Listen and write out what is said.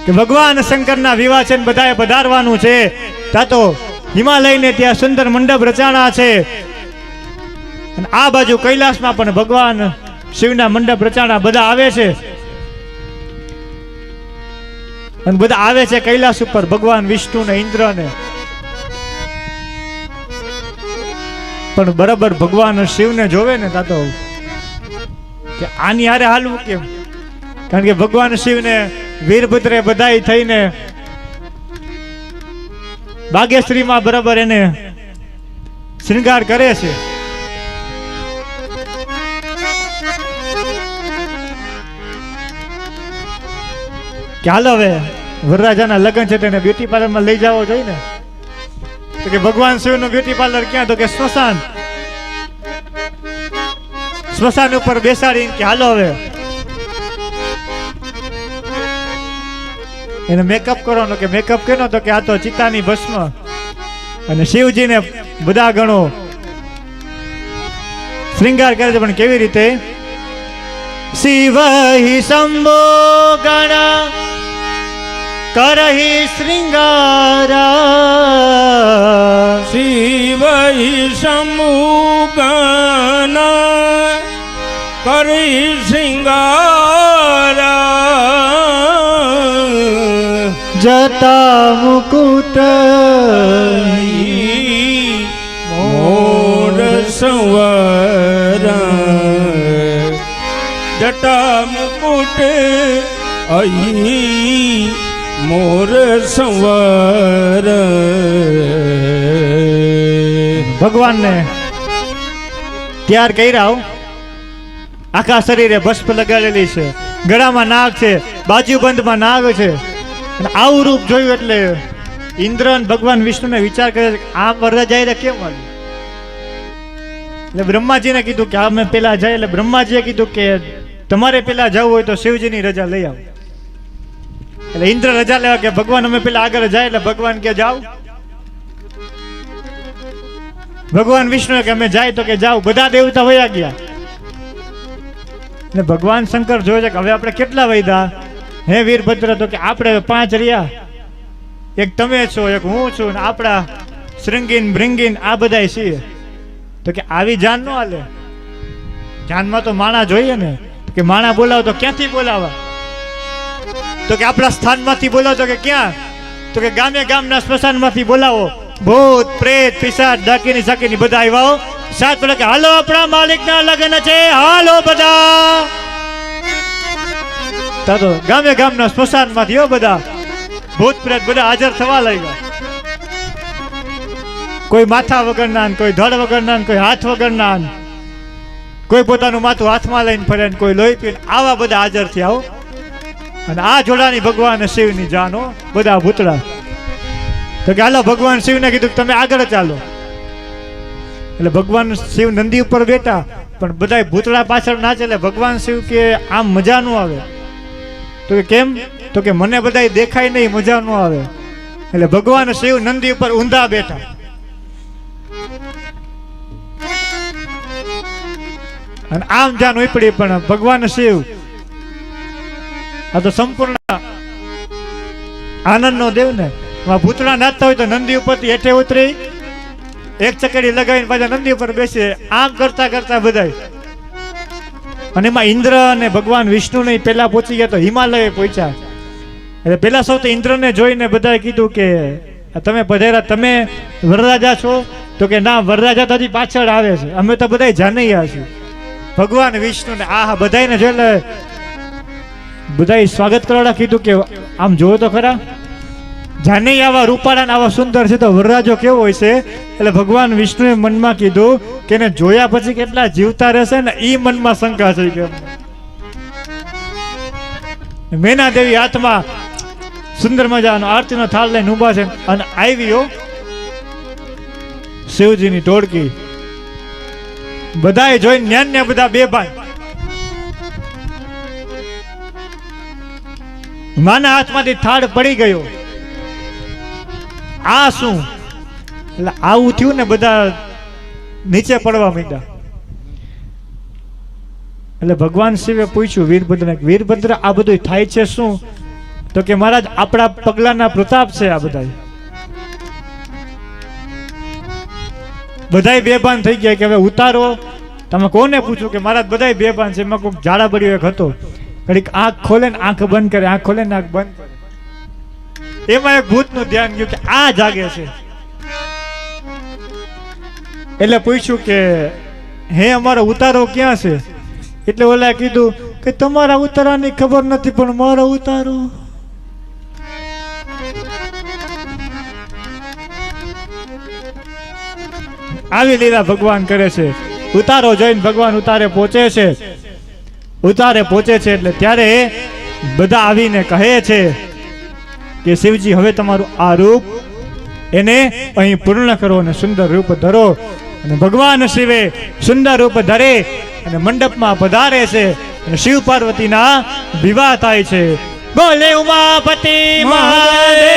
કે ભગવાન શંકરના વિવાહ છે, બધાએ પધારવાનું છે. ત્યાં તો હિમાલયને ત્યાં સુંદર મંડપ રચાણા છે, અને આ બાજુ કૈલાસમાં પણ ભગવાન શિવના મંડપ રચાણા. બધા આવે છે, અને બધા આવે છે કૈલાસ ઉપર ભગવાન વિષ્ણુ ને ઇન્દ્ર ને. પણ બરાબર ભગવાન શિવને જોવે ને તાતો કે આની હારે હાલવું કેમ, કારણ કે ભગવાન શિવને વીરભદ્રે બધાય થઈને બાગેશ્રીમાં બરાબર એને શ્રૃંગાર કરે છે. કે હાલો હવે વરરાજાના લગ્ન છે તેને બ્યુટી પાર્લરમાં લઈ જવો જોઈએ ને. તો કે ભગવાન શિવનું બ્યુટી પાર્લર ક્યાં, તો કે સ્મશાન. સ્મશાન ઉપર બેસાડીને કે હાલો હવે એને મેકઅપ કરવાનો. કે મેકઅપ કેનો, તો કે આ તો ચિતાની ભસ્મ. અને શિવજીને બધા ગણો શ્રૃંગાર કરે છે, પણ કેવી રીતે? શિવ હિ શંભો ગણ કરહી શ્રૃંગારા. શિવ હિ શંભો ગણ કરહી શ્રૃંગારા. જટા મુકુટ મોર સંવરા. જટા મુકુટ અહીં મોર સંવર. ભગવાનને તૈયાર કર્યા. આખા શરીરે ભસ્મ લગાડેલી છે, ગળામાં નાગ છે, બાજુબંધમાં નાગ છે. અને આવું રૂપ જોયું એટલે ઇન્દ્ર અને ભગવાન વિષ્ણુને વિચાર કરે છે આ વરરાજાએ કેમ આવ્યું. એટલે બ્રહ્માજીને કીધું કે અમે પેલા જાય. એટલે બ્રહ્માજીએ કીધું કે તમારે પેલા જવું હોય તો શિવજીની રજા લઈ આવો. એટલે ઇન્દ્ર રજા લેવા કે ભગવાન અમે પેલા આગળ જાય. એટલે ભગવાન કે જાઓ. ભગવાન વિષ્ણુ કે અમે જાય, તો કે જાઓ. બધા દેવતા વયા ગયા. એટલે ભગવાન શંકર જોયે છે કે હવે આપણે કેટલા વૈદા હે વીરભદ્ર, તો કે આપણે 5 રહ્યા. એક તમે છો, એક હું છું, ને આપણા શૃંગીન ભૃંગીન આ બધાય છીએ. તો કે આવી જાન નો હાલે. જાનમાં તો માણા જોઈએ ને. કે માણા બોલાવો તો ક્યાંથી બોલાવા? તો કે આપણા સ્થાનમાંથી બોલાવો. તો કે ક્યાં? તો કે ગામે ગામના સ્મશાનમાંથી બોલાવો. ભૂત પ્રેત પિશાચ ડાકીની સાકીની બધા આવ્યા. સાત બોલે કે હાલો આપણા માલિકના લગ્ન છે, હાલો બધા. તો ગામે ગામના સ્મશાનમાંથી હો બધા ભૂત પ્રેત બધા હાજર થવા લાગ્યા. કોઈ માથા વગરના, કોઈ ધડ વગરના, કોઈ હાથ વગરના, કોઈ પોતાનું માથું હાથમાં લઈને ફરે, કોઈ લોહી પીને, આવા બધા હાજર થયા. અને આ જોડાની ભગવાન શિવની જાનો બધા ભૂતળા. તો કે હાલો ભગવાન શિવને કીધું કે તમે આગળ ચાલો. એટલે ભગવાન શિવ નંદી ઉપર બેઠા, પણ બધા ભૂતળા પાછળ નાચે. એટલે ભગવાન શિવ કે આમ મજા ન આવે. તો કે કેમ? તો કે મને બધા દેખાય નહીં, મજા ન આવે. એટલે ભગવાન શિવ નંદી ઉપર ઊંધા બેઠા. અને આમ જાન ઉપડી. પણ ભગવાન શિવ આ તો સંપૂર્ણ આનંદ નો દેવ ને. ભૂતળા નાચતા હોય તો નંદી ઉપરથી હેઠે ઉતરી, એક ચકડી લગાવીને પાછા નંદી ઉપર બેસે. આમ કરતા કરતા બધા. અને એમાં ઇન્દ્ર અને ભગવાન વિષ્ણુ ને પેલા પહોંચી ગયા, તો હિમાલય પહોંચ્યા. એટલે પેલા સૌથી ઇન્દ્રને જોઈને બધાએ કીધું કે તમે પધાર્યા, તમે વરરાજા છો? તો કે ના, વરરાજા તો હજી પાછળ આવે છે, અમે તો બધા જાનૈયા છીએ. ભગવાન વિષ્ણુ ને આ બધાને જોઈને બધાએ સ્વાગત કરવા કીધું કે આમ જોવો તો ખરા, જાનૈયા આવા રૂપાળા આવા સુંદર છે, તો વરરાજો કેવો હોય છે? એટલે ભગવાન વિષ્ણુએ મનમાં કીધું કે એને જોયા પછી કેટલા જીવતા રહેશે ને, ઈ મનમાં શંકા છે. કે મેના દેવી હાથમાં સુંદર મજાનો આરતીનો થાળ લઈને ઊભા છે. અને આવ્યો શિવજીની ટોળકી. બધાએ જોઈને ન્યાન ને બધા બેભાન. માના હાથમાંથી થાળ પડી ગયો. આ શું? એટલે આવું થયું ને, બધા નીચે પડવા માંડ્યા. એટલે ભગવાન શિવે પૂછ્યું વીરભદ્રને, વીરભદ્ર આ બધું થાય છે શું? તો કે મહારાજ આપણા પગલાના પ્રતાપ છે આ બધાય બેભાન થઈ ગયા કે હવે ઉતારો. તમે કોને પૂછો કે મહારાજ બધાય બેભાન છે. એમાં કોઈક ઝાડા બળ્યો એક હતો, ઘડીક આંખ ખોલે ને આંખ બંધ કરે, આંખ ખોલે ને આંખ બંધ કરે. એમાં એક ભૂતનું ધ્યાન ગયું કે આ જાગે છે. એટલે પૂછ્યું કે હે અમારો ઉતારો ક્યાં છે? એટલે ઓલા કીધું કે તમારા ઉતારાની ખબર નથી પણ મારો ઉતારો. આવી લીલા ભગવાન કરે છે. ઉતારો જોઈને ભગવાન ઉતારે પહોંચે છે. ઉતારે પહોંચે છે એટલે ત્યારે બધા આવીને કહે છે કે શિવજી હવે તમારું આ રૂપ એને અહીં પૂર્ણ કરો અને સુંદર રૂપ ધરો. અને ભગવાન શિવે સુંદર રૂપ ધરે અને મંડપમાં પધારે છે અને શિવ પાર્વતીના વિવાહ થાય છે. બોલે ઉમાપતિ મહાદેવ.